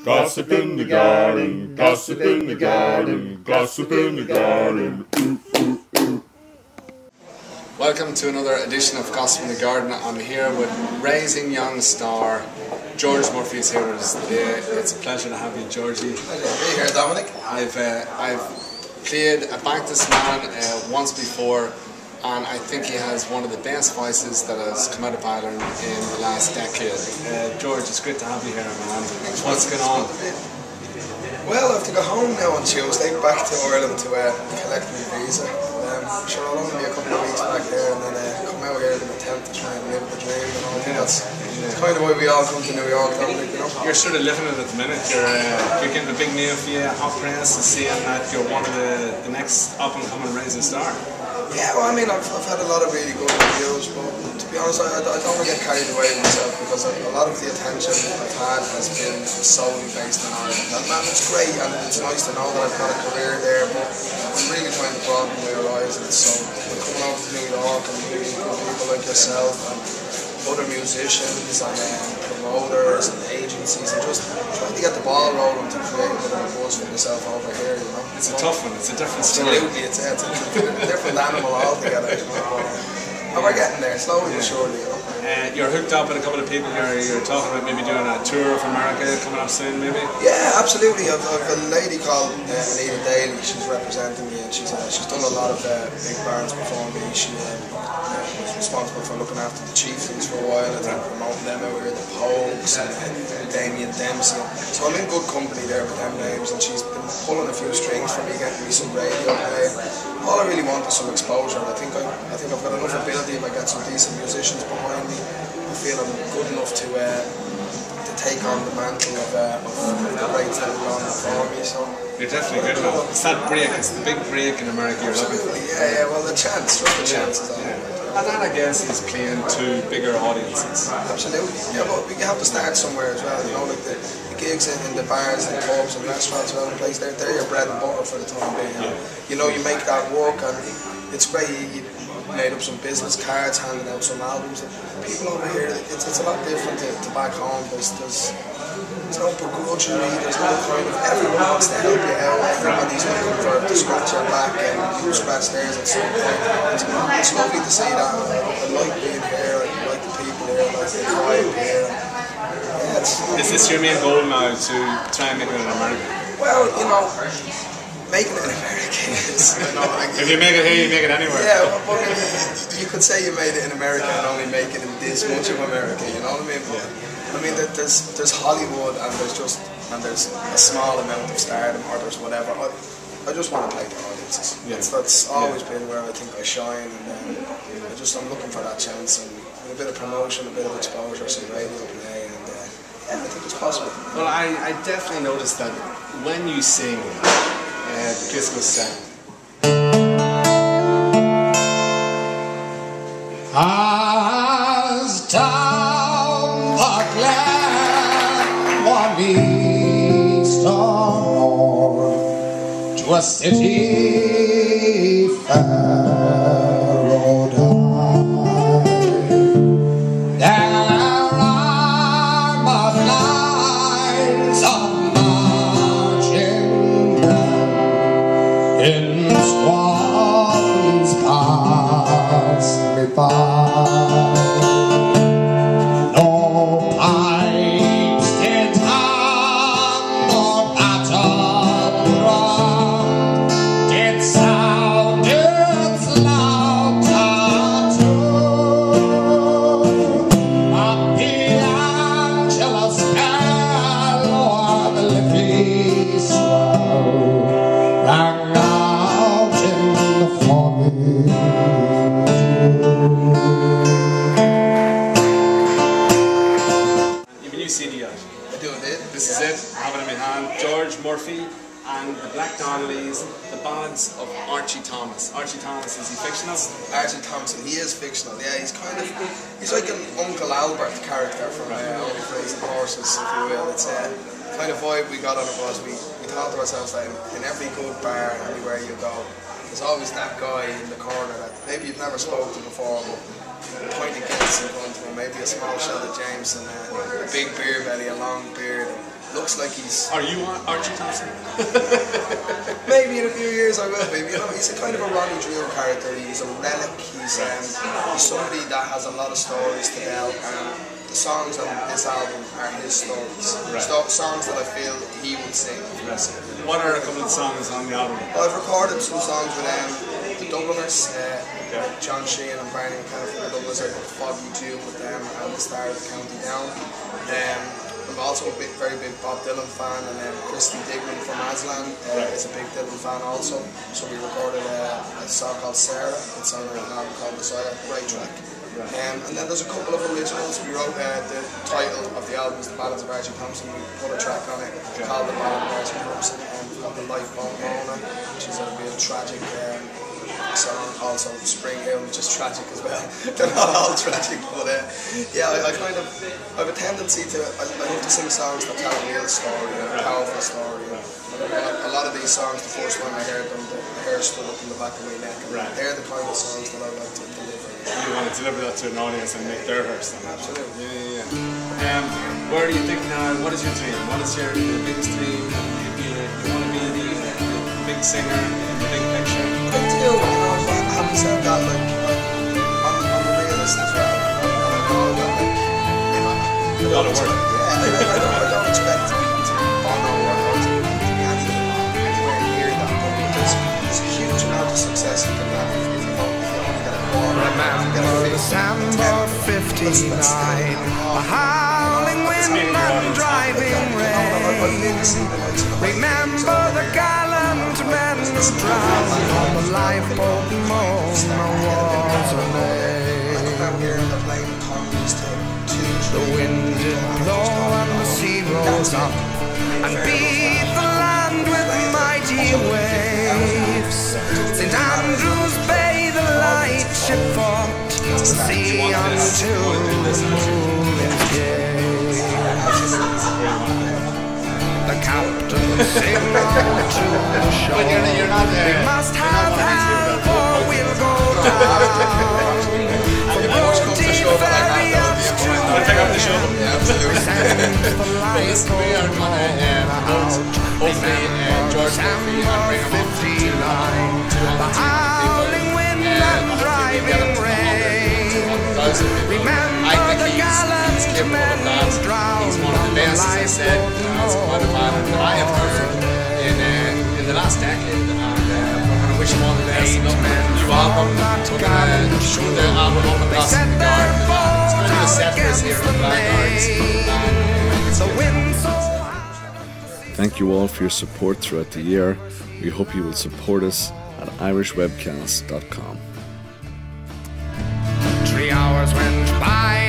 Gossip in the garden, gossip in the garden, gossip in the garden. Welcome to another edition of Gossip in the Garden. I'm here with rising young star George Murphy is here with us today. It's a pleasure to have you, Georgie. Pleasure to be here, Dominic. I've played a back this man once before, and I think he has one of the best voices that has come out of Ireland in the last decade. George, it's great to have you here, man. What's going on? Well, I have to go home now on Tuesday, back to Ireland to collect my visa. I'm sure I'll only be a couple of weeks back there and then come out here in an attempt to try and live the dream and all. That's kind of why we all come to New York, Dominic, you know. You're sort of living it at the minute. You're getting a big name for you, hot press, and seeing that you're one of the next up-and-coming rising star. Yeah, well, I mean, I've had a lot of really good reviews, but to be honest, I don't want to get carried away with myself because a lot of the attention I've had has been solely based on Ireland. And man, it's great and it's nice to know that I've got a career there, but I'm really trying to broaden my horizons. So we're coming over to New York and meeting people like yourself and other musicians and promoters and agencies and just trying to get the ball rolling to create a bit of a buzz for myself over here, you know. It's a tough one, it's a different story. Absolutely, it's a different animal altogether, you know. And we're getting there, slowly but surely, you know. You're hooked up with a couple of people here. You're talking about maybe doing a tour of America coming up soon, maybe? Yeah, absolutely. I've a lady called Anita Daly. She's representing me, and she's done a lot of big bands before me. She was responsible for looking after the Chieftains for a while and then promoting them out here, the Pogues and Damien Dempsey. So I'm in good company there with them names, and she's been pulling a few strings for me, getting me some radio play. All I really want is some exposure. I think I've got enough ability if I get some decent musicians behind me. I feel I'm good enough to take on the mantle of the greats that have gone before me. So you're definitely good enough. It's that break, it's the big break in America you're looking for. Yeah, well the chance, just the chances. And that, I guess, is playing to bigger audiences. Absolutely. Yeah, but you have to start somewhere as well. You know, like the gigs in the bars and pubs and restaurants around the place, they're your bread and butter for the time being. Yeah. You know, you make that work, and it's great. You made up some business cards, handing out some albums. People over here, it's a lot different to back home. There's no begrudgery, there's no kind of, everyone wants to help you out, everybody's looking to scratch your back and you scratch theirs at some point. It's lovely to see that. I like being here, I like the people here, I like the vibe here. Yeah, is this your main goal now, to try and make it in America? Well, you know, making it in America is, you know, like, if you make it here, you make it anywhere. Yeah, well, you could say you made it in America and only make it in this much of America, you know what I mean? Yeah. I mean, there's Hollywood and there's a small amount of stardom or there's whatever. I just want to play to audiences. Yeah. That's always been where I think I shine, and I'm looking for that chance and a bit of promotion, a bit of exposure, some radio play, and yeah, I think it's possible. Well, I definitely noticed that when you sing, the place goes sad. As down the glen one eastern morn to a city fair rode I. There are but lines of marching men in squadrons pass me by. This is it, I have it in my hand. George Murphy and the Black Donnellys, the ballads of Archie Thomas. Archie Thomas, is he fictional? Archie Thompson, he is fictional, yeah. He's like an Uncle Albert character from Only Fools and Horses, if you will. It's a kind of vibe we got on it was we thought to ourselves that in every good bar, anywhere you go, there's always that guy in the corner that maybe you've never spoken to before, but pointing Guinness in front of him, maybe a small shot of Jameson, a big beer belly, a long beard. looks like he's... Are you Archie Thompson? Maybe in a few years I will be. You know, he's a kind of a Ronnie Drew character. He's a relic. He's somebody that has a lot of stories to tell, and the songs on this album are his stories. Right. Songs that I feel he would sing. What are a couple of songs on the album? Well, I've recorded some songs with the Dubliners, John Sheehan and Barney McKenna from the Dubliners. I put Foggy June with them and the Star of the County Down. I'm also a very big Bob Dylan fan, and Christy Dignan from Aslan is a big Dylan fan also. So we recorded a song called Sarah. It's on an album called Desire, great track. And then there's a couple of originals. We wrote the title of the album is The Ballads of Archie Thompson. We put a track on it called The Ballad of Archie Thompson, and from the Life Mona, which is a real tragic song. Also Spring Hill, which is tragic as well. They're not all tragic, but yeah, I have a tendency to, I love to sing songs that tell a real story, a powerful story. A lot of these songs, the first time I heard them, the hair stood up in the back of my neck, and they're the kind of songs that I like to deliver. You want to deliver that to an audience and make their hair stand up. Absolutely. Yeah. Where do you think now, what is your dream? What is your biggest dream? You want to be the big singer in the big picture? I do, you know, but having said that, like, I'm a realist as well. And I know that, like, you know, A lot of work. I don't expect Bono or to be anywhere near that, but there's a huge amount of success you can have if you only get a corner. Remember December 59, a howling wind and driving rain. Remember the gallant men who drowned on the lifeboat Mona was her name. The wind did blow and the sea rose up and beat the land with mighty waves. St. Andrew's Bay, the light ship fought the sea until the moon gave. The captain sailed on to the shore. We must have help or we'll go down. From Woody Ferry up to We are going to hopefully George Murphy and bring him up to the howling wind and driving rain. Remember the gallant men who drowned. He's one of the best, as I said, as a kind of man that I have heard in the last decade, and I wish him all the best. New album, we're going to show the album up at Lost in the Garden. It's going to be a set for us here at Blackguards. Thank you all for your support throughout the year. We hope you will support us at irishwebcast.com. 3 hours went by